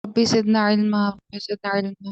ربي زدنا علما ربي زدنا علما.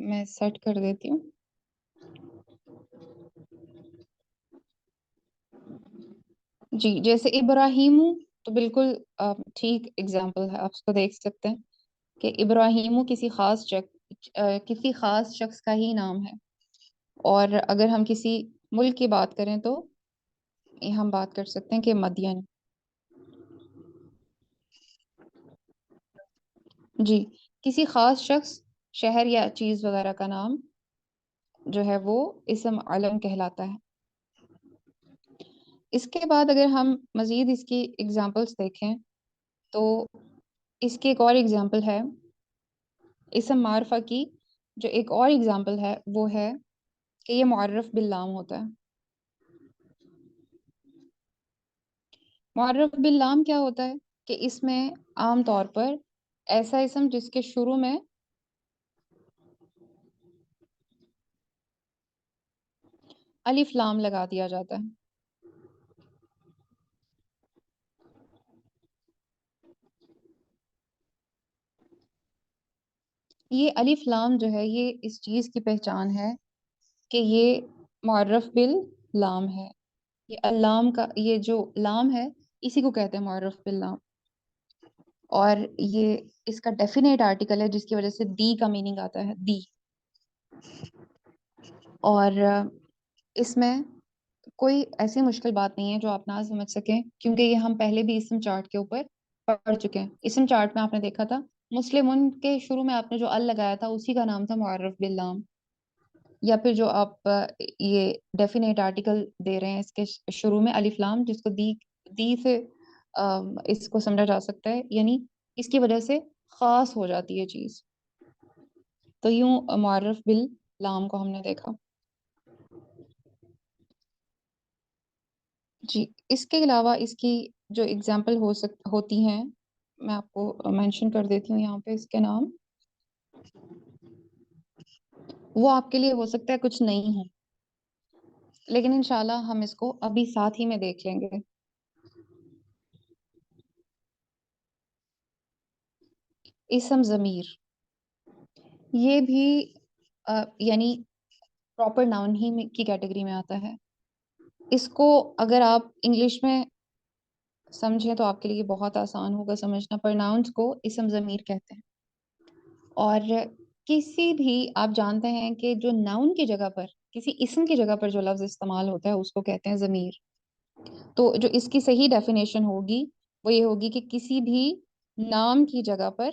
میں سیٹ کر دیتی ہوں. جی جیسے ابراہیم تو بالکل ٹھیک اگزامپل ہے. آپ اس کو دیکھ سکتے ہیں کہ ابراہیم کسی خاص شخص کا ہی نام ہے. اور اگر ہم کسی ملک کی بات کریں تو ہم بات کر سکتے ہیں کہ مدین. جی کسی خاص شخص شہر یا چیز وغیرہ کا نام جو ہے وہ اسم علم کہلاتا ہے. اس کے بعد اگر ہم مزید اس کی اگزامپلس دیکھیں تو اس کی ایک اور اگزامپل ہے اسم معرفہ کی. جو ایک اور اگزامپل ہے وہ ہے کہ یہ معرف باللام ہوتا ہے. معرف باللام کیا ہوتا ہے کہ اس میں عام طور پر ایسا اسم جس کے شروع میں الف لام لگا دیا جاتا ہے. یہ الف لام جو ہے یہ اس چیز کی پہچان ہے کہ یہ معرف باللام ہے. یہ اللام کا یہ جو لام ہے اسی کو کہتے ہیں معرف باللام. اور یہ اس کا ڈیفینیٹ آرٹیکل ہے جس کی وجہ سے دی کا میننگ آتا ہے دی. اور اس میں کوئی ایسی مشکل بات نہیں ہے جو آپ نہ سمجھ سکیں کیونکہ یہ ہم پہلے بھی اسم چارٹ کے اوپر پڑھ چکے ہیں. اسم چارٹ میں آپ نے دیکھا تھا مسلمن کے شروع میں آپ نے جو ال لگایا تھا اسی کا نام تھا معرف باللام. یا پھر جو آپ یہ ڈیفینیٹ آرٹیکل دے رہے ہیں اس کے شروع میں الف لام جس کو دی سے اس کو سمجھا جا سکتا ہے یعنی اس کی وجہ سے خاص ہو جاتی ہے چیز. تو یوں معرف باللام کو ہم نے دیکھا. جی اس کے علاوہ اس کی جو اگزامپل ہوتی ہیں میں آپ کو مینشن کر دیتی ہوں یہاں پہ اس کے نام. وہ آپ کے لیے ہو سکتا ہے کچھ نہیں ہے لیکن انشاءاللہ ہم اس کو ابھی ساتھ ہی میں دیکھ لیں گے. اسم ضمیر یہ بھی یعنی پراپر ناؤن ہی کی کیٹیگری میں آتا ہے. اس کو اگر آپ انگلش میں سمجھیں تو آپ کے لیے بہت آسان ہوگا سمجھنا. پرناؤنس کو اسم ضمیر کہتے ہیں. اور کسی بھی آپ جانتے ہیں کہ جو ناؤن کی جگہ پر کسی اسم کی جگہ پر جو لفظ استعمال ہوتا ہے اس کو کہتے ہیں ضمیر. تو جو اس کی صحیح ڈیفینیشن ہوگی وہ یہ ہوگی کہ کسی بھی نام کی جگہ پر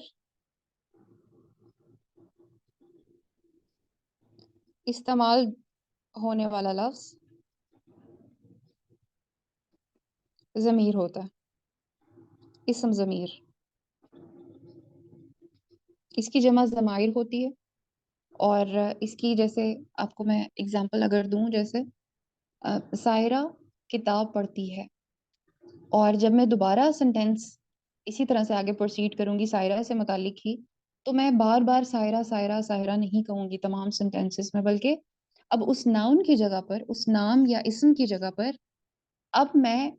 استعمال ہونے والا لفظ ضمیر ہوتا ہے. اسم ضمیر اس کی جمع ضمائر ہوتی ہے. اور اس کی جیسے آپ کو میں اگزامپل اگر دوں جیسے سائرہ کتاب پڑھتی ہے. اور جب میں دوبارہ سنٹینس اسی طرح سے آگے پروسیڈ کروں گی سائرہ سے متعلق ہی تو میں بار بار سائرہ سائرہ سائرہ نہیں کہوں گی تمام سنٹینسز میں بلکہ اب اس ناؤن کی جگہ پر اس نام یا اسم کی جگہ پر اب میں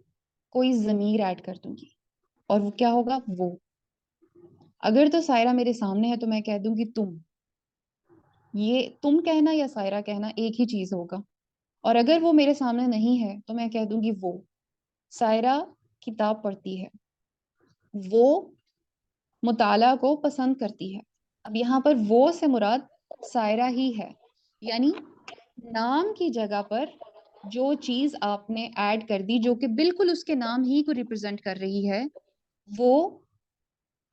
کوئی ضمیر ایڈ کر دوں گی. اور وہ کیا ہوگا وہ اگر تو سائرہ میرے سامنے ہے تو میں کہہ دوں گی تم. یہ تم کہنا یا سائرہ کہنا ایک ہی چیز ہوگا. اور اگر وہ میرے سامنے نہیں ہے تو میں کہہ دوں گی وہ. سائرہ کتاب پڑھتی ہے وہ مطالعہ کو پسند کرتی ہے. اب یہاں پر وہ سے مراد سائرہ ہی ہے یعنی نام کی جگہ پر جو چیز آپ نے ایڈ کر دی جو کہ بالکل اس کے نام ہی کو ریپرزینٹ کر رہی ہے وہ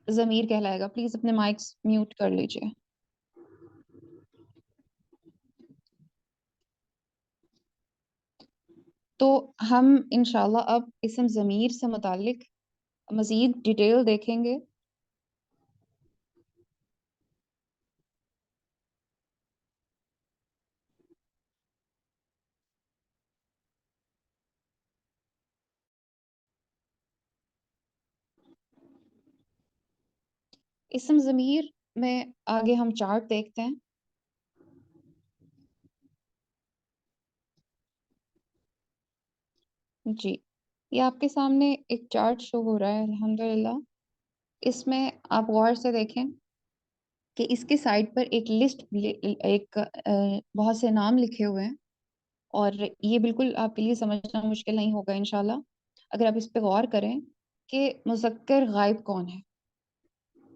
ضمیر کہلائے گا. پلیز اپنے مائکس میوٹ کر لیجئے. تو ہم انشاءاللہ اب اسم ضمیر سے متعلق مزید ڈیٹیل دیکھیں گے. اسم ضمیر میں آگے ہم چارٹ دیکھتے ہیں. جی یہ آپ کے سامنے ایک چارٹ شو ہو رہا ہے الحمدللہ. اس میں آپ غور سے دیکھیں کہ اس کے سائڈ پر ایک لسٹ، ایک بہت سے نام لکھے ہوئے ہیں، اور یہ بالکل آپ کے لیے سمجھنا مشکل نہیں ہوگا انشاءاللہ اگر آپ اس پہ غور کریں کہ مذکر غائب کون ہے.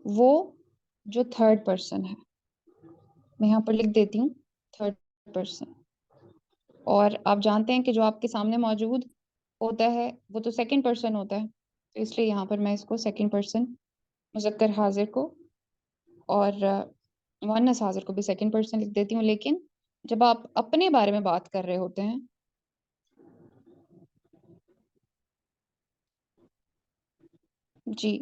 وہ جو تھرڈ پرسن ہے، میں یہاں پر لکھ دیتی ہوں تھرڈ پرسن. اور آپ جانتے ہیں کہ جو آپ کے سامنے موجود ہوتا ہے وہ تو سیکنڈ پرسن ہوتا ہے، تو اس لیے یہاں پر میں اس کو سیکنڈ پرسن مذکر حاضر کو اور مؤنث حاضر کو بھی سیکنڈ پرسن لکھ دیتی ہوں. لیکن جب آپ اپنے بارے میں بات کر رہے ہوتے ہیں، جی،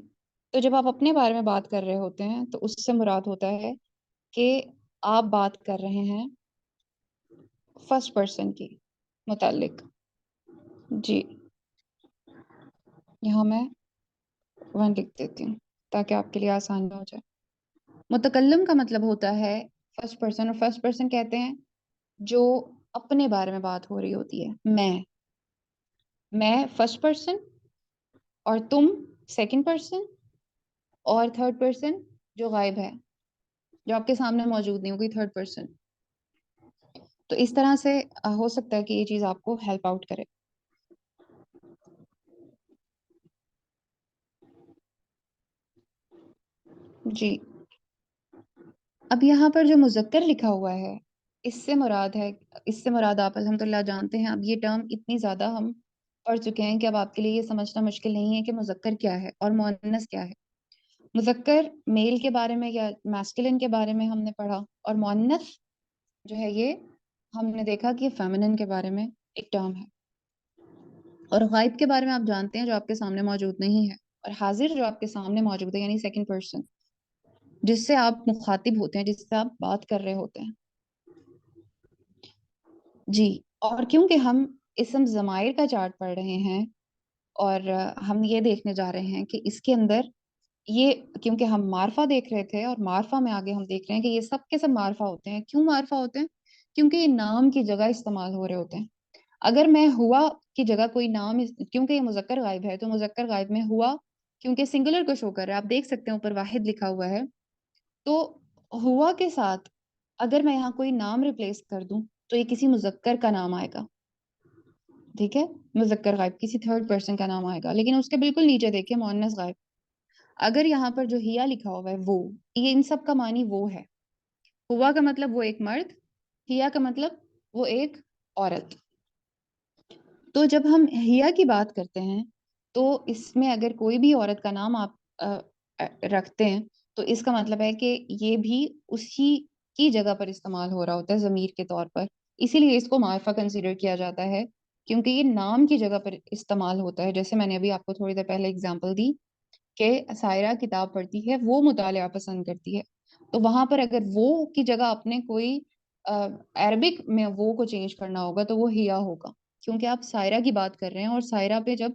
تو جب آپ اپنے بارے میں بات کر رہے ہوتے ہیں تو اس سے مراد ہوتا ہے کہ آپ بات کر رہے ہیں فرسٹ پرسن کی متعلق. جی، یہاں میں ون لکھ دیتی ہوں تاکہ آپ کے لیے آسان ہو جائے. متکلم کا مطلب ہوتا ہے فرسٹ پرسن، اور فرسٹ پرسن کہتے ہیں جو اپنے بارے میں بات ہو رہی ہوتی ہے. میں فرسٹ پرسن، اور تم سیکنڈ پرسن، اور تھرڈ پرسن جو غائب ہے، جو آپ کے سامنے موجود نہیں، وہ کوئی تھرڈ پرسن. تو اس طرح سے ہو سکتا ہے کہ یہ چیز آپ کو ہیلپ آؤٹ کرے. جی، اب یہاں پر جو مذکر لکھا ہوا ہے، اس سے مراد آپ الحمدللہ جانتے ہیں. اب یہ ٹرم اتنی زیادہ ہم پڑھ چکے ہیں کہ اب آپ کے لیے یہ سمجھنا مشکل نہیں ہے کہ مذکر کیا ہے اور مؤنث کیا ہے. مذکر میل کے بارے میں یا میسکولن کے بارے میں ہم نے پڑھا، اور مؤنث جو ہے یہ ہم نے دیکھا کہ فیمنن کے بارے میں ایک ٹرم ہے. اور غائب کے بارے میں آپ جانتے ہیں جو آپ کے سامنے موجود نہیں ہے، اور حاضر جو آپ کے سامنے موجود ہے یعنی سیکنڈ پرسن جس سے آپ مخاطب ہوتے ہیں، جس سے آپ بات کر رہے ہوتے ہیں. جی، اور کیونکہ ہم اسم ضمائر کا چارٹ پڑھ رہے ہیں اور ہم یہ دیکھنے جا رہے ہیں کہ اس کے اندر یہ، کیونکہ ہم معرفہ دیکھ رہے تھے اور معرفہ میں آگے ہم دیکھ رہے ہیں کہ یہ سب کے سب معرفہ ہوتے ہیں. کیوں معرفہ ہوتے ہیں؟ کیونکہ یہ نام کی جگہ استعمال ہو رہے ہوتے ہیں. اگر میں ہوا کی جگہ کوئی نام، کیونکہ یہ مذکر غائب ہے تو مذکر غائب میں ہوا کیونکہ سنگولر کو شو کر رہا ہے، آپ دیکھ سکتے ہیں اوپر واحد لکھا ہوا ہے، تو ہوا کے ساتھ اگر میں یہاں کوئی نام ریپلیس کر دوں تو یہ کسی مذکر کا نام آئے گا. ٹھیک ہے، مذکر غائب کسی تھرڈ پرسن کا نام آئے گا. لیکن اس کے بالکل نیچے دیکھیں مؤنث غائب، اگر یہاں پر جو ہیا لکھا ہوا ہے وہ، یہ ان سب کا معنی وہ ہے. ہوا کا مطلب وہ ایک مرد، ہیا کا مطلب وہ ایک عورت. تو جب ہم ہیا کی بات کرتے ہیں تو اس میں اگر کوئی بھی عورت کا نام آپ رکھتے ہیں تو اس کا مطلب ہے کہ یہ بھی اسی کی جگہ پر استعمال ہو رہا ہوتا ہے ضمیر کے طور پر. اسی لیے اس کو معرفہ کنسیڈر کیا جاتا ہے کیونکہ یہ نام کی جگہ پر استعمال ہوتا ہے. جیسے میں نے ابھی آپ کو تھوڑی دیر پہلے اگزامپل دی کہ سائرہ کتاب پڑھتی ہے، وہ مطالعہ پسند کرتی ہے، تو وہاں پر اگر وہ کی جگہ آپ نے کوئی عربک میں وہ کو چینج کرنا ہوگا تو وہ ہیا ہوگا، کیونکہ آپ سائرہ کی بات کر رہے ہیں. اور سائرہ پہ جب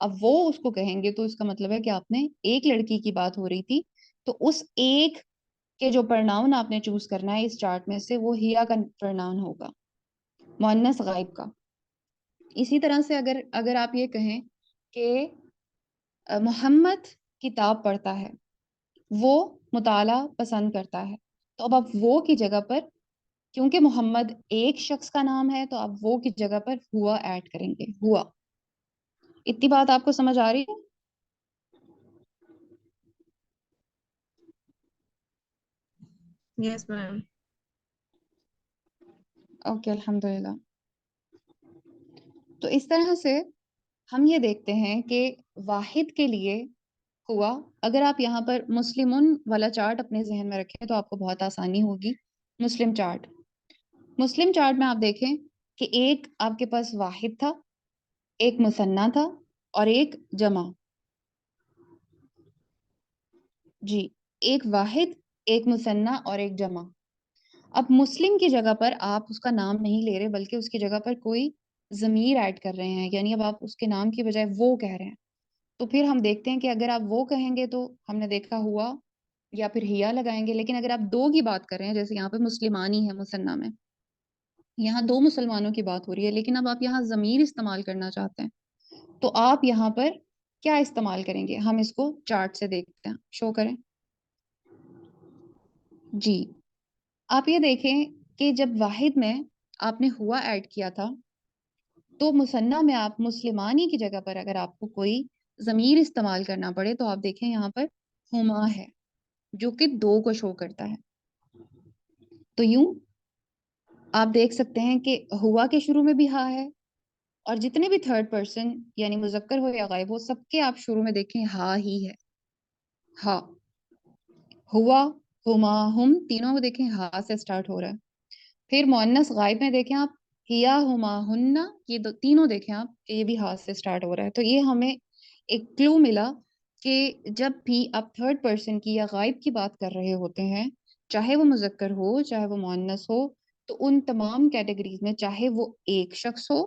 اب وہ اس کو کہیں گے تو اس کا مطلب ہے کہ آپ نے ایک لڑکی کی بات ہو رہی تھی، تو اس ایک کے جو پرناؤن آپ نے چوز کرنا ہے اس چارٹ میں سے وہ ہیا کا پرناؤن ہوگا، مؤنث غائب کا. اسی طرح سے اگر آپ یہ کہیں کہ محمد کتاب پڑھتا ہے، وہ مطالعہ پسند کرتا ہے، تو اب آپ وہ کی جگہ پر، کیونکہ محمد ایک شخص کا نام ہے تو آپ وہ کی جگہ پر ہوا ایڈ کریں گے، ہوا. اتنی بات آپ کو سمجھ آ رہی ہے؟ یس میم. اوکے، الحمدللہ. تو اس طرح سے ہم یہ دیکھتے ہیں کہ واحد کے لیے ہوا، اگر آپ یہاں پر مسلمن والا چارٹ اپنے ذہن میں رکھیں تو آپ کو بہت آسانی ہوگی. مسلم چارٹ، مسلم چارٹ میں آپ دیکھیں کہ ایک آپ کے پاس واحد تھا، ایک مثنیٰ تھا، اور ایک جمع. جی، ایک واحد، ایک مثنیٰ اور ایک جمع. اب مسلم کی جگہ پر آپ اس کا نام نہیں لے رہے بلکہ اس کی جگہ پر کوئی ضمیر ایڈ کر رہے ہیں، یعنی اب آپ اس کے نام کی بجائے وہ کہہ رہے ہیں. تو پھر ہم دیکھتے ہیں کہ اگر آپ وہ کہیں گے تو ہم نے دیکھا ہوا یا پھر ہیا لگائیں گے. لیکن اگر آپ دو کی بات کر رہے ہیں، جیسے یہاں پہ مسلمانی ہے مثنیٰ میں، یہاں دو مسلمانوں کی بات ہو رہی ہے لیکن اب آپ یہاں ضمیر استعمال کرنا چاہتے ہیں تو آپ یہاں پر کیا استعمال کریں گے؟ ہم اس کو چارٹ سے دیکھتے ہیں، شو کریں. جی آپ یہ دیکھیں کہ جب واحد میں آپ نے ہوا ایڈ کیا تھا تو مثنیٰ میں آپ مسلمانی کی جگہ پر اگر آپ کو کوئی ضمیر استعمال کرنا پڑے تو آپ دیکھیں یہاں پر ہما ہے جو کہ دو کو شو کرتا ہے. تو یوں آپ دیکھ سکتے ہیں کہ ہوا کے شروع میں بھی ہا ہے اور جتنے بھی تھرڈ پرسن یعنی مذکر ہو یا غائب ہو سب کے آپ شروع میں دیکھیں ہا ہی ہے. ہا ہوا ہما ہم تینوں میں دیکھیں ہا سے سٹارٹ ہو رہا ہے. پھر مؤنث غائب میں دیکھیں آپ ہیا ہما ہننا یہ تینوں دیکھیں آپ کہ یہ بھی ہاتھ سے سٹارٹ ہو رہا ہے. تو یہ ہمیں ایک کلو ملا کہ جب بھی آپ تھرڈ پرسن کی یا غائب کی بات کر رہے ہوتے ہیں چاہے وہ مذکر ہو چاہے وہ مؤنث ہو تو ان تمام کیٹیگریز میں چاہے وہ ایک شخص ہو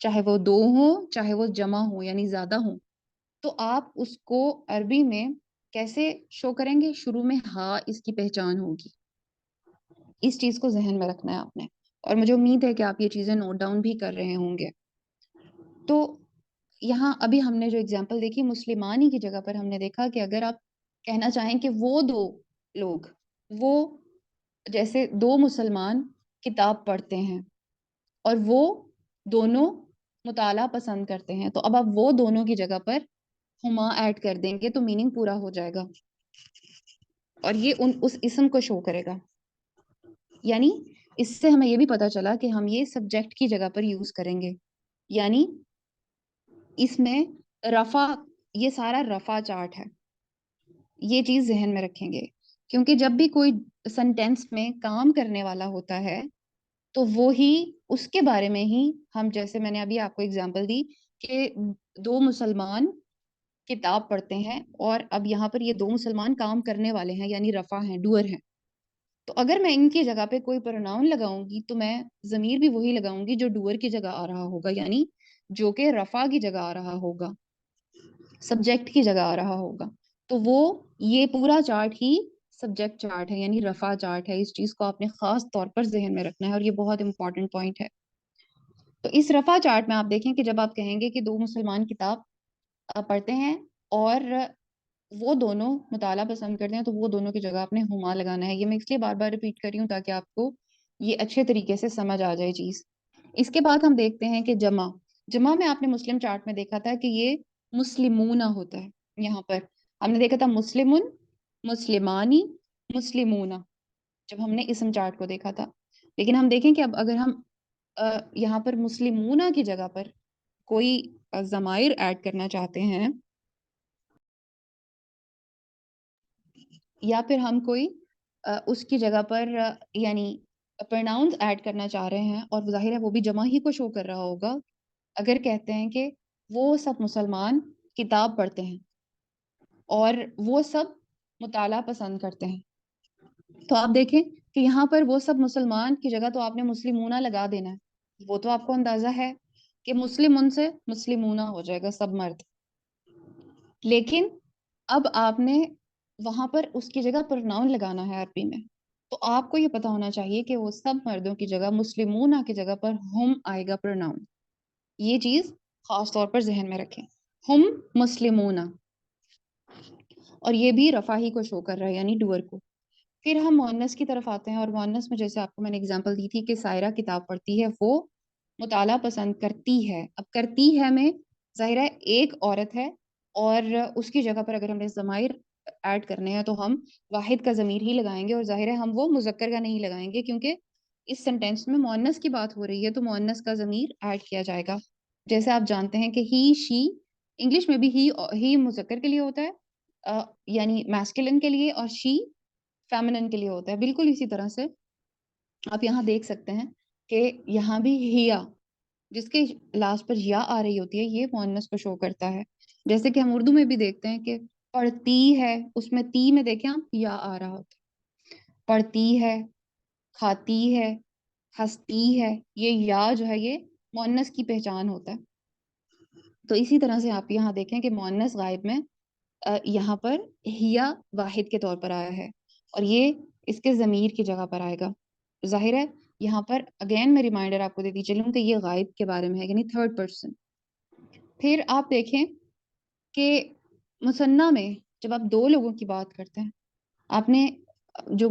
چاہے وہ دو ہوں چاہے وہ جمع ہو یعنی زیادہ ہوں تو آپ اس کو عربی میں کیسے شو کریں گے؟ شروع میں ہا اس کی پہچان ہوگی. اس چیز کو ذہن میں رکھنا ہے آپ نے اور مجھے امید ہے کہ آپ یہ چیزیں نوٹ ڈاؤن بھی کر رہے ہوں گے. تو یہاں ابھی ہم نے جو اگزامپل دیکھی مسلمانی کی جگہ پر ہم نے دیکھا کہ اگر آپ کہنا چاہیں کہ وہ دو لوگ وہ جیسے دو مسلمان کتاب پڑھتے ہیں اور وہ دونوں مطالعہ پسند کرتے ہیں تو اب آپ وہ دونوں کی جگہ پر ہما ایڈ کر دیں گے تو میننگ پورا ہو جائے گا اور یہ اس اسم کو شو کرے گا. یعنی اس سے ہمیں یہ بھی پتا چلا کہ ہم یہ سبجیکٹ کی جگہ پر یوز کریں گے. یعنی اس میں رفع یہ سارا رفع چارٹ ہے یہ چیز ذہن میں رکھیں گے کیونکہ جب بھی کوئی سنٹینس میں کام کرنے والا ہوتا ہے تو وہی اس کے بارے میں ہی ہم جیسے میں نے ابھی آپ کو اگزامپل دی کہ دو مسلمان کتاب پڑھتے ہیں اور اب یہاں پر یہ دو مسلمان کام کرنے والے ہیں یعنی رفع ہیں ڈوئر ہیں. تو اگر میں ان کی جگہ پہ کوئی پروناؤن لگاؤں گی تو میں ضمیر بھی وہی لگاؤں گی جو ڈوئر کی جگہ آ رہا ہوگا یعنی جو کہ رفع کی جگہ آ رہا ہوگا سبجیکٹ کی جگہ آ رہا ہوگا. تو وہ یہ پورا چارٹ ہی سبجیکٹ چارٹ ہے یعنی رفع چارٹ ہے. اس چیز کو آپ نے خاص طور پر ذہن میں رکھنا ہے اور یہ بہت امپورٹنٹ پوائنٹ ہے. تو اس رفع چارٹ میں آپ دیکھیں کہ جب آپ کہیں گے کہ دو مسلمان کتاب پڑھتے ہیں اور وہ دونوں مطالعہ پسند کرتے ہیں تو وہ دونوں کی جگہ آپ نے ہما لگانا ہے. یہ میں اس لیے بار بار ریپیٹ کر رہی ہوں تاکہ آپ کو یہ اچھے طریقے سے سمجھ آ جائے چیز. اس کے بعد ہم دیکھتے ہیں کہ جمع میں آپ نے مسلم چارٹ میں دیکھا تھا کہ یہ مسلمونہ ہوتا ہے. یہاں پر ہم نے دیکھا تھا مسلمن مسلمانی مسلمونہ جب ہم نے اسم چارٹ کو دیکھا تھا. لیکن ہم دیکھیں کہ اب اگر ہم یہاں پر مسلمونہ کی جگہ پر کوئی ضمائر ایڈ کرنا چاہتے ہیں یا پھر ہم کوئی اس کی جگہ پر یعنی پرناؤنز ایڈ کرنا چاہ رہے ہیں اور ظاہر ہے وہ بھی جمع ہی کو شو کر رہا ہوگا. اگر کہتے ہیں کہ وہ سب مسلمان کتاب پڑھتے ہیں اور وہ سب مطالعہ پسند کرتے ہیں تو آپ دیکھیں کہ یہاں پر وہ سب مسلمان کی جگہ تو آپ نے مسلمونہ لگا دینا ہے. وہ تو آپ کو اندازہ ہے کہ مسلم ان سے مسلمونہ ہو جائے گا سب مرد. لیکن اب آپ نے وہاں پر اس کی جگہ پرناؤن لگانا ہے عربی میں تو آپ کو یہ پتا ہونا چاہیے کہ وہ سب مردوں کی جگہ مسلمونہ کی جگہ پر ہم آئے گا پرناؤن. یہ چیز خاص طور پر ذہن میں رکھیں ہم مسلمونہ اور یہ بھی رفع ہی کو شو کر رہا ہے یعنی ڈوئر کو. پھر ہم مؤنث کی طرف آتے ہیں اور مؤنث میں جیسے آپ کو میں نے اگزامپل دی تھی کہ سائرہ کتاب پڑھتی ہے وہ مطالعہ پسند کرتی ہے. اب کرتی ہے میں ظاہر ہے ایک عورت ہے اور اس کی جگہ پر اگر ہم نے ضمائر ایڈ کرنے ہیں تو ہم واحد کا ضمیر ہی لگائیں گے اور ظاہر ہے ہم وہ مذکر کا نہیں لگائیں گے کیونکہ اس سینٹینس میں مؤنث کی بات ہو رہی ہے تو مؤنث کا ضمیر ایڈ کیا جائے گا. جیسے آپ جانتے ہیں کہ ہی شی انگلش میں بھی ہی مذکر کے لیے ہوتا ہے یعنی میسکلن کے لیے اور شی فیمنن کے لیے ہوتا ہے. بالکل اسی طرح سے آپ یہاں دیکھ سکتے ہیں کہ یہاں بھی ہیا جس کے لاسٹ پر یا آ رہی ہوتی ہے یہ مؤنث کو شو کرتا ہے. جیسے کہ ہم اردو میں بھی دیکھتے ہیں کہ پڑھتی ہے اس میں تی میں دیکھیں آپ یا آ رہا ہوتا ہے. پڑھتی ہے کھاتی ہے ہنستی ہے یہ یا جو ہے یہ مؤنث کی پہچان ہوتا ہے. تو اسی طرح سے آپ یہاں دیکھیں کہ مؤنث غائب میں یہاں پر ہیا واحد کے طور پر آیا ہے اور یہ اس کے ضمیر کی جگہ پر آئے گا. ظاہر ہے یہاں پر اگین میں ریمائنڈر آپ کو دیتی چلوں کہ یہ غائب کے بارے میں ہے یعنی تھرڈ پرسن. پھر آپ دیکھیں کہ مثنیٰ میں جب آپ دو لوگوں کی بات کرتے ہیں آپ نے جو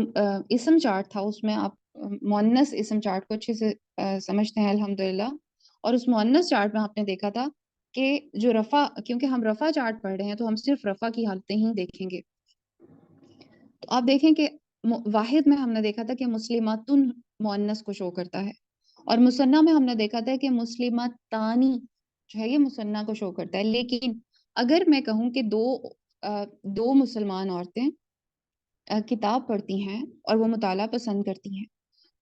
اسم چارٹ تھا اس میں آپ مؤنث اسم چارٹ کو اچھے سے سمجھتے ہیں الحمدللہ. اور اس مؤنث چارٹ میں آپ نے دیکھا تھا کہ جو رفع، کیونکہ ہم رفع چارٹ پڑھ رہے ہیں تو ہم صرف رفع کی حالتیں ہی دیکھیں گے. تو آپ دیکھیں کہ واحد میں ہم نے دیکھا تھا کہ مسلماتن مؤنث کو شو کرتا ہے، اور مثنیٰ میں ہم نے دیکھا تھا کہ مسلماتانی جو ہے یہ مثنیٰ کو شو کرتا ہے. لیکن اگر میں کہوں کہ دو مسلمان عورتیں کتاب پڑھتی ہیں اور وہ مطالعہ پسند کرتی ہیں،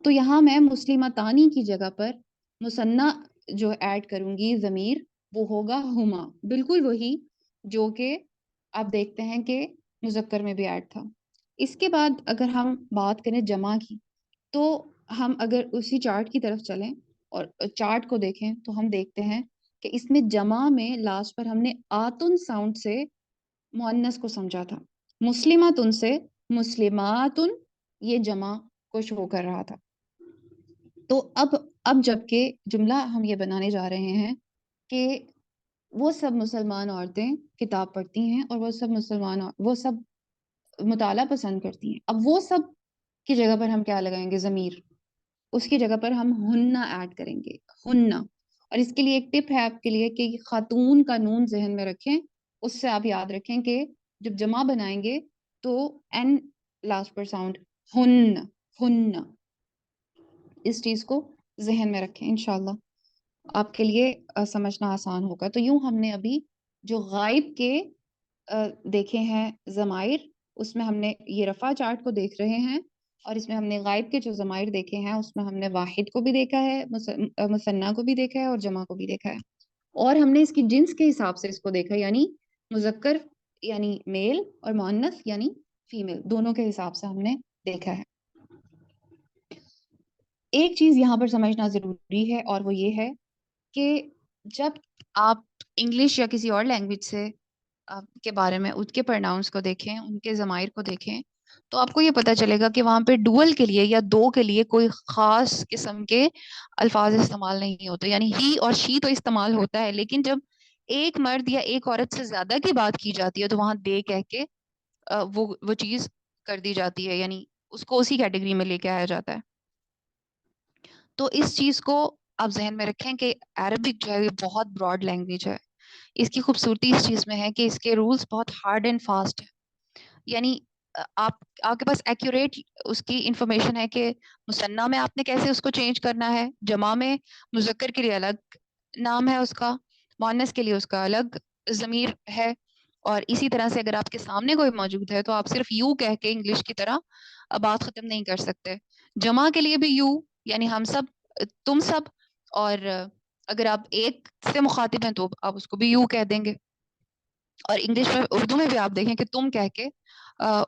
تو یہاں میں مسلمتانی کی جگہ پر مثنیٰ جو ایڈ کروں گی ضمیر، وہ ہوگا ہما، بالکل وہی جو کہ آپ دیکھتے ہیں کہ مذکر میں بھی ایڈ تھا. اس کے بعد اگر ہم بات کریں جمع کی، تو ہم اگر اسی چارٹ کی طرف چلیں اور چارٹ کو دیکھیں تو ہم دیکھتے ہیں کہ اس میں جمع میں لاسٹ پر ہم نے آتن ساؤنڈ سے مؤنث کو سمجھا تھا. مسلماتن سے مسلماتن یہ جمع کو شو کر رہا تھا. تو اب جب کہ جملہ ہم یہ بنانے جا رہے ہیں کہ وہ سب مسلمان عورتیں کتاب پڑھتی ہیں اور وہ سب مطالعہ پسند کرتی ہیں. اب وہ سب کی جگہ پر ہم کیا لگائیں گے؟ ضمیر. اس کی جگہ پر ہم ہننا ایڈ کریں گے، ہننا. اور اس کے لیے ایک ٹپ ہے آپ کے لیے کہ خاتون کا نون ذہن میں رکھیں. اس سے آپ یاد رکھیں کہ جب جمع بنائیں گے تو این لاسٹ پر ساؤنڈ، ہن، ہن. اس چیز کو ذہن میں رکھیں، انشاءاللہ آپ کے لیے سمجھنا آسان ہوگا. تو یوں ہم نے ابھی جو غائب کے دیکھے ہیں ضمائر، اس میں ہم نے یہ رفع چارٹ کو دیکھ رہے ہیں، اور اس میں ہم نے غائب کے جو ضمائر دیکھے ہیں اس میں ہم نے واحد کو بھی دیکھا ہے، مثنیٰ کو بھی دیکھا ہے اور جمع کو بھی دیکھا ہے. اور ہم نے اس کی جنس کے حساب سے اس کو دیکھا، یعنی مذکر یعنی میل اور مؤنث یعنی فیمیل، دونوں کے حساب سے ہم نے دیکھا ہے. ایک چیز یہاں پر سمجھنا ضروری ہے اور وہ یہ ہے کہ جب آپ انگلش یا کسی اور لینگویج سے کے بارے میں ان کے پرناؤنس کو دیکھیں، ان کے ضمائر کو دیکھیں، تو آپ کو یہ پتہ چلے گا کہ وہاں پہ ڈوئل کے لیے یا دو کے لیے کوئی خاص قسم کے الفاظ استعمال نہیں ہوتے. یعنی ہی اور شی تو استعمال ہوتا ہے، لیکن جب ایک مرد یا ایک عورت سے زیادہ کی بات کی جاتی ہے تو وہاں دے کہہ کے وہ چیز کر دی جاتی ہے، یعنی اس کو اسی کیٹیگری میں لے کے آیا جاتا ہے. تو اس چیز کو آپ ذہن میں رکھیں کہ عربک جو ہے یہ بہت براڈ لینگویج ہے. اس کی خوبصورتی اس چیز میں ہے کہ اس کے رولز بہت ہارڈ اینڈ فاسٹ ہیں. یعنی آپ کے پاس ایکوریٹ اس کی انفارمیشن ہے کہ مثنیٰ میں آپ نے کیسے اس کو چینج کرنا ہے، جمع میں مذکر کے لیے الگ نام ہے اس کا، مؤنث کے لیے اس کا الگ ضمیر ہے. اور اسی طرح سے اگر آپ کے سامنے کوئی موجود ہے تو آپ صرف یو کہہ کے انگلش کی طرح بات ختم نہیں کر سکتے. جمع کے لیے بھی یو، یعنی ہم سب، تم سب. اور اگر آپ ایک سے مخاطب ہیں تو آپ اس کو بھی یو کہہ دیں گے. اور انگلش میں، اردو میں بھی آپ دیکھیں کہ تم کہہ کے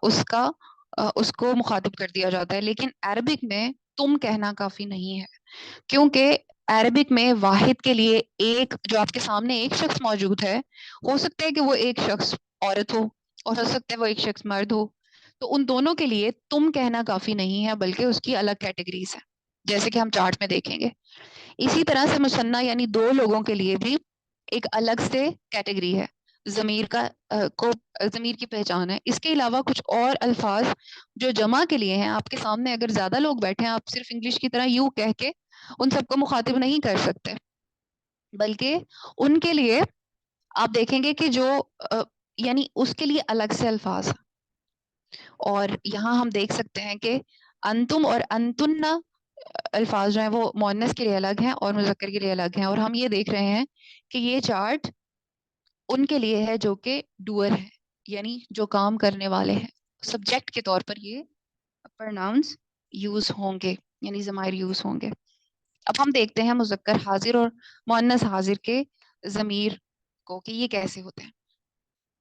اس کو مخاطب کر دیا جاتا ہے. لیکن عربک میں تم کہنا کافی نہیں ہے، کیونکہ عربک میں واحد کے لیے ایک، جو آپ کے سامنے ایک شخص موجود ہے، ہو سکتا ہے کہ وہ ایک شخص عورت ہو اور ہو سکتا ہے وہ ایک شخص مرد ہو. تو ان دونوں کے لیے تم کہنا کافی نہیں ہے، بلکہ اس کی الگ کیٹیگریز ہیں، جیسے کہ ہم چارٹ میں دیکھیں گے. اسی طرح سے مثنیٰ یعنی دو لوگوں کے لیے بھی ایک الگ سے کیٹیگری ہے، ضمیر کا ضمیر کی پہچان ہے. اس کے علاوہ کچھ اور الفاظ جو جمع کے لیے ہیں، آپ کے سامنے اگر زیادہ لوگ بیٹھے ہیں، آپ صرف انگلش کی طرح یو کہہ کے ان سب کو مخاطب نہیں کر سکتے، بلکہ ان کے لیے آپ دیکھیں گے کہ جو یعنی اس کے لیے الگ سے الفاظ. اور یہاں ہم دیکھ سکتے ہیں کہ انتم اور انتن الفاظ جو ہیں وہ مؤنث کے لیے الگ ہیں اور مذکر کے لیے الگ ہیں. اور ہم یہ دیکھ رہے ہیں کہ یہ چارٹ ان کے لیے ہے جو کہ ڈوئر ہے، یعنی جو کام کرنے والے ہیں. سبجیکٹ کے طور پر یہ پرناؤنس یوز ہوں گے، یعنی ضمائر یوز ہوں گے. اب ہم دیکھتے ہیں مذکر حاضر اور مؤنث حاضر کے ضمیر کو کہ یہ کیسے ہوتے ہیں.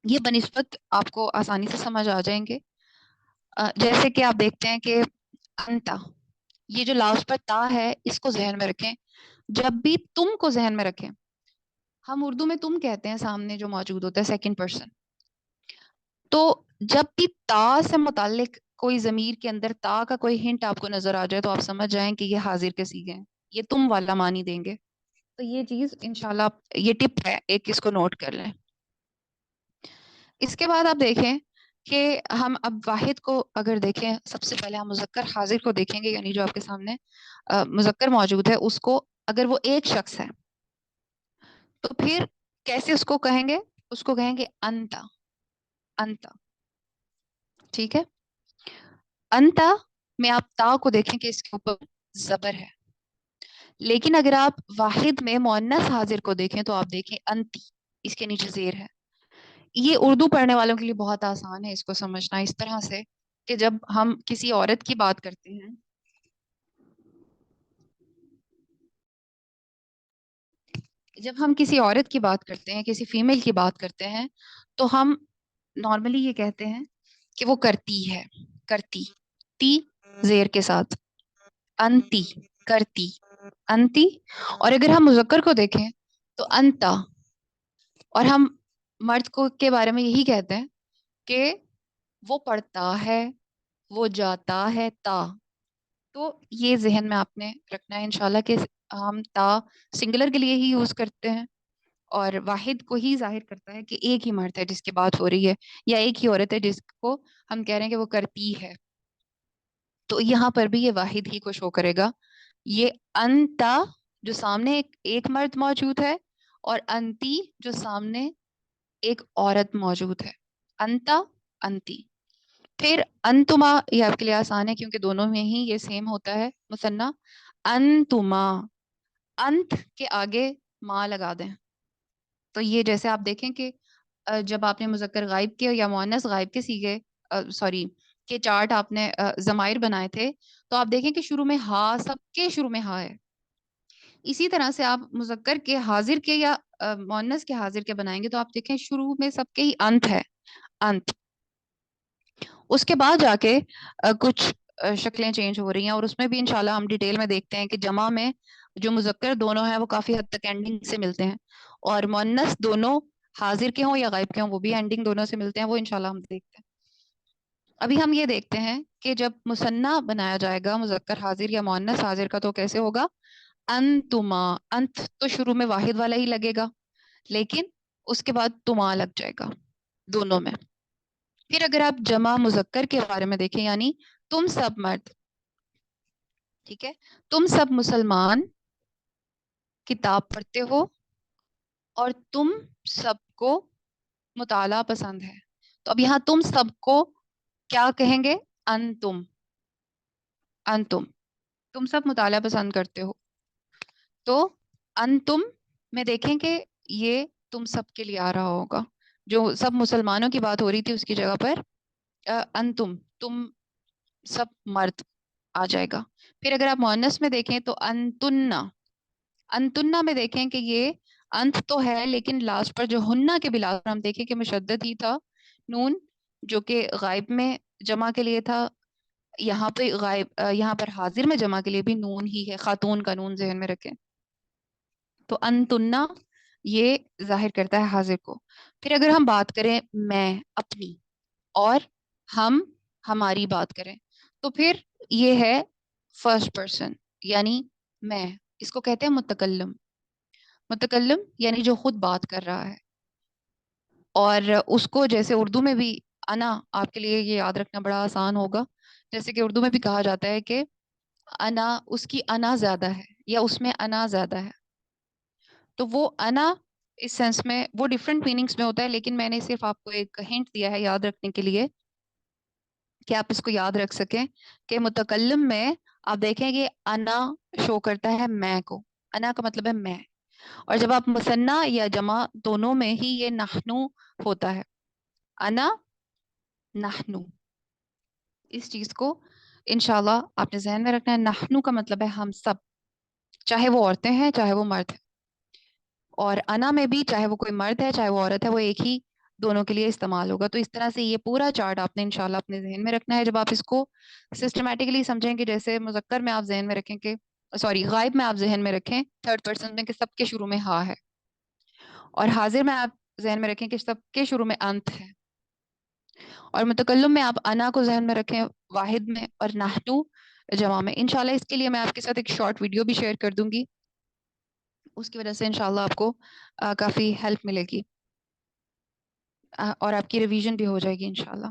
یہ بنسبت آپ کو آسانی سے سمجھ آ جائیں گے. جیسے کہ آپ دیکھتے ہیں کہ انتا، یہ جو لاسٹ پر تا ہے اس کو ذہن میں رکھیں. جب بھی تم کو ذہن میں رکھیں، ہم اردو میں تم کہتے ہیں سامنے جو موجود ہوتا ہے سیکنڈ پرسن. تو جب بھی تا سے متعلق کوئی ضمیر کے اندر تا کا کوئی ہنٹ آپ کو نظر آ جائے تو آپ سمجھ جائیں کہ یہ حاضر کے صیغے ہیں، یہ تم والا معنی دیں گے. تو یہ چیز انشاءاللہ یہ ٹپ ہے، ایک اس کو نوٹ کر لیں. اس کے بعد آپ دیکھیں کہ ہم اب واحد کو اگر دیکھیں، سب سے پہلے ہم مذکر حاضر کو دیکھیں گے، یعنی جو آپ کے سامنے مذکر موجود ہے اس کو، اگر وہ ایک شخص ہے تو پھر کیسے اس کو کہیں گے؟ اس کو کہیں گے انتا، انتا، ٹھیک ہے؟ انتا میں آپ تا کو دیکھیں کہ اس کے اوپر زبر ہے، لیکن اگر آپ واحد میں مؤنث حاضر کو دیکھیں تو آپ دیکھیں انتی، اس کے نیچے زیر ہے۔ یہ اردو پڑھنے والوں کے لیے بہت آسان ہے اس کو سمجھنا اس طرح سے کہ جب ہم کسی عورت کی بات کرتے ہیں، جب ہم کسی عورت کی بات کرتے ہیں، کسی فیمیل کی بات کرتے ہیں، تو ہم نارملی یہ کہتے ہیں کہ وہ کرتی ہے، کرتی، تی زیر کے ساتھ، انتی، کرتی، انتی۔ اور اگر ہم مذکر کو دیکھیں تو انتا، اور ہم مرد کو کے بارے میں یہی کہتے ہیں کہ وہ پڑھتا ہے، وہ جاتا ہے، تا۔ تو یہ ذہن میں آپ نے رکھنا ہے انشاءاللہ کہ ہم تا سنگولر کے لیے ہی یوز کرتے ہیں، اور واحد کو ہی ظاہر کرتا ہے کہ ایک ہی مرد ہے جس کی بات ہو رہی ہے، یا ایک ہی عورت ہے جس کو ہم کہہ رہے ہیں کہ وہ کرتی ہے۔ تو یہاں پر بھی یہ واحد ہی کو شو کرے گا۔ یہ انتا جو سامنے ایک مرد موجود ہے، اور انتی جو سامنے ایک عورت موجود ہے، انتا، انتی۔ پھر انتما، یہ آپ کے لیے آسان ہے کیونکہ دونوں میں ہی یہ سیم ہوتا ہے مثنیٰ، انتما، انت کے آگے ما لگا دیں۔ تو یہ جیسے آپ دیکھیں کہ جب آپ نے مذکر غائب کے یا مؤنث غائب کے سیغے، سوری، کے چارٹ آپ نے ضمائر بنائے تھے، تو آپ دیکھیں کہ شروع میں ہا، سب کے شروع میں ہا ہے۔ اسی طرح سے آپ مذکر کے حاضر کے یا مؤنث کے حاضر کے بنائیں گے تو آپ دیکھیں شروع میں سب کے ہی انت ہے، انت۔ اس کے بعد جا کے کچھ شکلیں چینج ہو رہی ہیں، اور اس میں بھی انشاءاللہ ہم ڈیٹیل میں دیکھتے ہیں کہ جمع میں جو مذکر دونوں ہیں وہ کافی حد تک اینڈنگ سے ملتے ہیں، اور مؤنث دونوں حاضر کے ہوں یا غائب کے ہوں وہ بھی اینڈنگ دونوں سے ملتے ہیں، وہ انشاءاللہ ہم دیکھتے ہیں۔ ابھی ہم یہ دیکھتے ہیں کہ جب مثنیٰ بنایا جائے گا مذکر حاضر یا مؤنث حاضر کا تو کیسے ہوگا؟ انتما، انت تو شروع میں واحد والا ہی لگے گا، لیکن اس کے بعد تما لگ جائے گا دونوں میں۔ پھر اگر آپ جمع مذکر کے بارے میں دیکھیں، یعنی تم سب مرد، ٹھیک ہے، تم سب مسلمان کتاب پڑھتے ہو، اور تم سب کو مطالعہ پسند ہے، تو اب یہاں تم سب کو کیا کہیں گے؟ انتم، انتم، تم سب مطالعہ پسند کرتے ہو۔ تو انتم میں دیکھیں کہ یہ تم سب کے لیے آ رہا ہوگا، جو سب مسلمانوں کی بات ہو رہی تھی اس کی جگہ پر انتم، تم سب مرد آ جائے گا۔ پھر اگر آپ مؤنث میں دیکھیں تو انتنہ، انتنہ میں دیکھیں کہ یہ انت تو ہے لیکن لاسٹ پر جو ہنہ کے بلا پر ہم دیکھیں کہ مشدد ہی تھا، نون جو کہ غائب میں جمع کے لیے تھا، یہاں پہ غائب یہاں پر حاضر میں جمع کے لیے بھی نون ہی ہے، خاتون کا نون ذہن میں رکھیں۔ تو انتنہ یہ ظاہر کرتا ہے حاضر کو۔ پھر اگر ہم بات کریں میں، اپنی، اور ہم، ہماری بات کریں، تو پھر یہ ہے فرسٹ پرسن، یعنی میں، اس کو کہتے ہیں متکلم۔ متکلم یعنی جو خود بات کر رہا ہے، اور اس کو جیسے اردو میں بھی انا، آپ کے لیے یہ یاد رکھنا بڑا آسان ہوگا، جیسے کہ اردو میں بھی کہا جاتا ہے کہ انا، اس کی انا زیادہ ہے یا اس میں انا زیادہ ہے، تو وہ انا اس سینس میں وہ ڈفرینٹ میننگز میں ہوتا ہے، لیکن میں نے صرف آپ کو ایک ہنٹ دیا ہے یاد رکھنے کے لیے کہ آپ اس کو یاد رکھ سکیں کہ متکلم میں آپ دیکھیں کہ انا شو کرتا ہے میں کو، انا کا مطلب ہے میں، اور جب آپ مثنیٰ یا جمع دونوں میں ہی یہ نحنو ہوتا ہے، انا، نحنو، اس چیز کو انشاءاللہ آپ نے ذہن میں رکھنا ہے۔ نحنو کا مطلب ہے ہم سب، چاہے وہ عورتیں ہیں چاہے وہ مرد ہیں، اور انا میں بھی چاہے وہ کوئی مرد ہے چاہے وہ عورت ہے وہ ایک ہی دونوں کے لیے استعمال ہوگا۔ تو اس طرح سے یہ پورا چارٹ آپ نے انشاءاللہ اپنے ذہن میں رکھنا ہے جب آپ اس کو سسٹمیٹکلی سمجھیں کہ جیسے مذکر میں آپ ذہن میں رکھیں کہ سوری غائب میں آپ ذہن میں رکھیں تھرڈ پرسن میں کہ سب کے شروع میں ہا ہے، اور حاضر میں آپ ذہن میں رکھیں کہ سب کے شروع میں انت ہے، اور متکلم میں آپ انا کو ذہن میں رکھیں واحد میں، اور نحنو جمع میں۔ انشاءاللہ اس کے لیے میں آپ کے ساتھ ایک شارٹ ویڈیو بھی شیئر کر دوں گی، اس کی وجہ سے انشاءاللہ آپ کو کافی ہیلپ ملے گی، اور آپ کی ریویژن بھی ہو جائے گی انشاءاللہ۔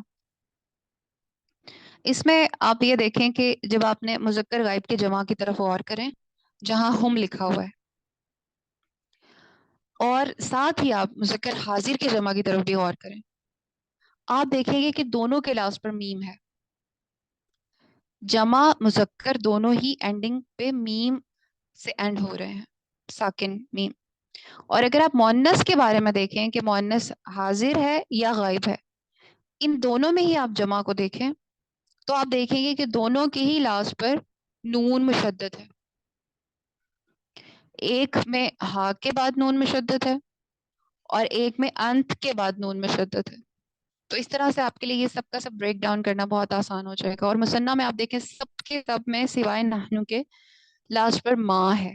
اس میں آپ یہ دیکھیں کہ جب آپ نے مذکر غائب کے جمع کی طرف غور کریں جہاں ہم لکھا ہوا ہے، اور ساتھ ہی آپ مذکر حاضر کے جمع کی طرف بھی غور کریں، آپ دیکھیں گے کہ دونوں کے لاسٹ پر میم ہے. جمع مذکر دونوں ہی اینڈنگ پہ میم سے اینڈ ہو رہے ہیں، ساکن میم. اور اگر آپ مؤنث کے بارے میں دیکھیں کہ مؤنث حاضر ہے یا غائب ہے، ان دونوں میں ہی آپ جمع کو دیکھیں تو آپ دیکھیں گے کہ دونوں کے ہی لاسٹ پر نون مشدد ہے. ایک میں ہا کے بعد نون مشدد ہے اور ایک میں انت کے بعد نون مشدد ہے. تو اس طرح سے آپ کے لیے یہ سب کا سب بریک ڈاؤن کرنا بہت آسان ہو جائے گا. اور مثنیٰ میں آپ دیکھیں سب کے سب میں سوائے نحنو کے لاسٹ پر ماں ہے.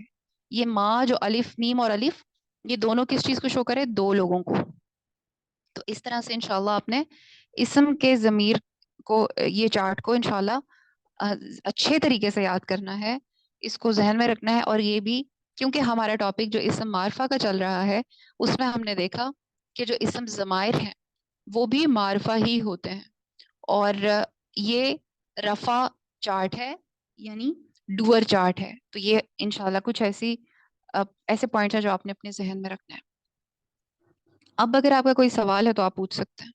یہ ماں جو الف میم اور الف، یہ دونوں کس چیز کو شو کرے؟ دو لوگوں کو. تو اس طرح سے انشاءاللہ آپ نے اسم کے ضمیر کو، یہ چارٹ کو انشاءاللہ اچھے طریقے سے یاد کرنا ہے، اس کو ذہن میں رکھنا ہے. اور یہ بھی کیونکہ ہمارا ٹاپک جو اسم معرفہ کا چل رہا ہے، اس میں ہم نے دیکھا کہ جو اسم ضمائر ہیں وہ بھی معرفہ ہی ہوتے ہیں. اور یہ رفع چارٹ ہے، یعنی ڈوئر چارٹ ہے. تو یہ انشاءاللہ کچھ ایسے پوائنٹس ہیں جو آپ نے اپنے ذہن میں رکھنا ہے. اب اگر آپ کا کوئی سوال ہے تو آپ پوچھ سکتے ہیں.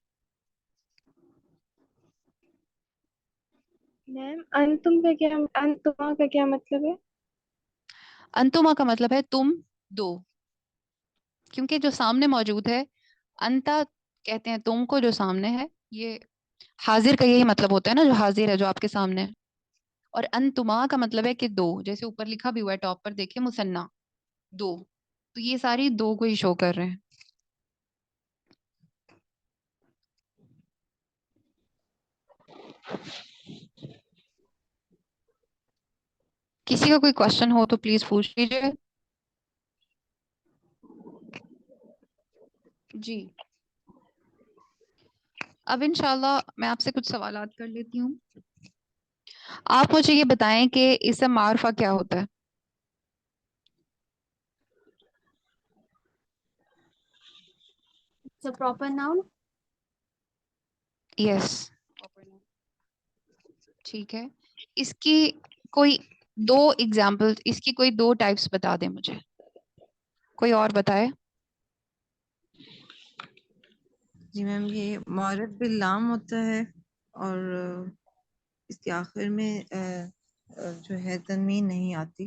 میم انتم کا کیا، انتما کا کیا مطلب ہے؟ انتما کا مطلب ہے تم دو، کیونکہ جو سامنے موجود ہے، انتا کہتے ہیں تم کو جو سامنے ہے. یہ حاضر کا یہی مطلب ہوتا ہے نا، جو حاضر ہے جو آپ کے سامنے ہے. اور انتما کا مطلب ہے کہ دو، جیسے اوپر لکھا بھی ہوا ہے ٹاپ پر دیکھیں مثنیٰ دو، تو یہ ساری دو کو ہی شو کر رہے ہیں. کسی کا کوئی کوشچن ہو تو پلیز پوچھ لیجیے. جی اب انشاءاللہ میں آپ سے کچھ سوالات کر لیتی ہوں. آپ مجھے یہ بتائیں کہ اسم معرفہ کیا ہوتا ہے؟ It's a proper noun. یس، ٹھیک ہے. اس کی کوئی دو ایگزامپل، اس کی کوئی دو ٹائپس بتا دیں مجھے. کوئی اور بتائے؟ جی میم، یہ معرف باللام ہوتا ہے اور اس کے آخر میں جو ہے تنوین نہیں آتی.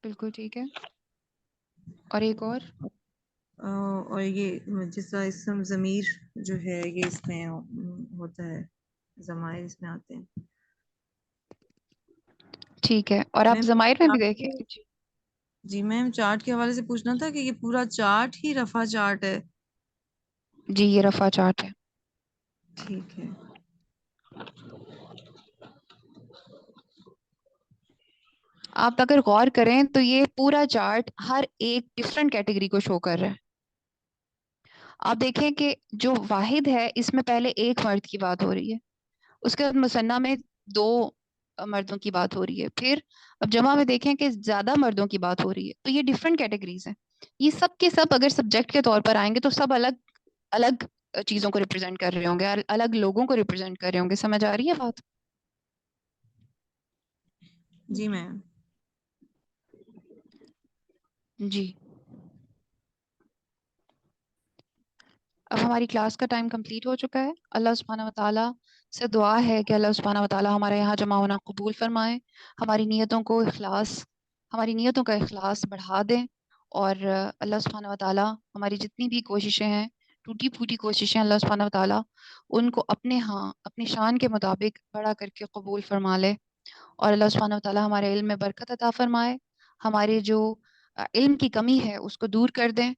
بالکل ٹھیک ہے. اور ایک اور؟ اور یہ جیسا اسم ضمیر جو ہے یہ اس میں ہوتا ہے، ضمائر اس میں آتے ہیں. ٹھیک ہے. اور آپ میم ضمائر میں بھی دیکھیں. جی میم، چارٹ کے حوالے سے پوچھنا تھا کہ یہ پورا چارٹ ہی رفع چارٹ ہے؟ جی یہ رفع چارٹ ہے. ٹھیک ہے. آپ اگر غور کریں تو یہ پورا چارٹ ہر ایک ڈفرینٹ کیٹیگری کو شو کر رہا ہے. آپ دیکھیں کہ جو واحد ہے اس میں پہلے ایک مرد کی بات ہو رہی ہے، اس کے بعد مثنیٰ میں دو مردوں کی بات ہو رہی ہے، پھر اب جمع میں دیکھیں کہ زیادہ مردوں کی بات ہو رہی ہے. تو یہ ڈفرینٹ کیٹیگریز ہیں. یہ سب کے سب اگر سبجیکٹ کے طور پر آئیں گے تو سب الگ الگ چیزوں کو ریپرزینٹ کر رہے ہوں گے، الگ لوگوں کو ریپرزینٹ کر رہے ہوں گے. سمجھ آ رہی ہے بات؟ جی میم. جی اب ہماری کلاس کا ٹائم کمپلیٹ ہو چکا ہے. اللہ سبحانہ وتعالیٰ سے دعا ہے کہ اللہ سبحانہ وتعالیٰ ہمارے یہاں جمع ہونا قبول فرمائے، ہماری نیتوں کا اخلاص بڑھا دیں. اور اللہ سبحانہ وتعالیٰ ہماری جتنی بھی کوششیں ہیں، ٹوٹی پھوٹی کوششیں، اللہ سبحانہ وتعالیٰ ان کو اپنے ہاں اپنی شان کے مطابق بڑا کر کے قبول فرما لے. اور اللہ سبحانہ وتعالیٰ ہمارے علم میں برکت عطا فرمائے، ہمارے جو علم کی کمی ہے اس کو دور کر دیں،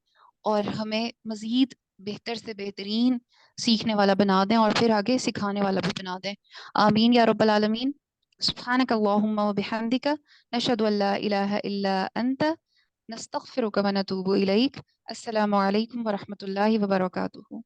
اور ہمیں مزید بہتر سے بہترین سیکھنے والا بنا دیں اور پھر آگے سکھانے والا بھی بنا دیں. آمین یا رب العالمین. سبحانک اللہم و بحمدک، نشہد ان لا الہ الا انت، نستغفرک و نتوب الیک. السلام علیکم ورحمۃ اللہ وبرکاتہ.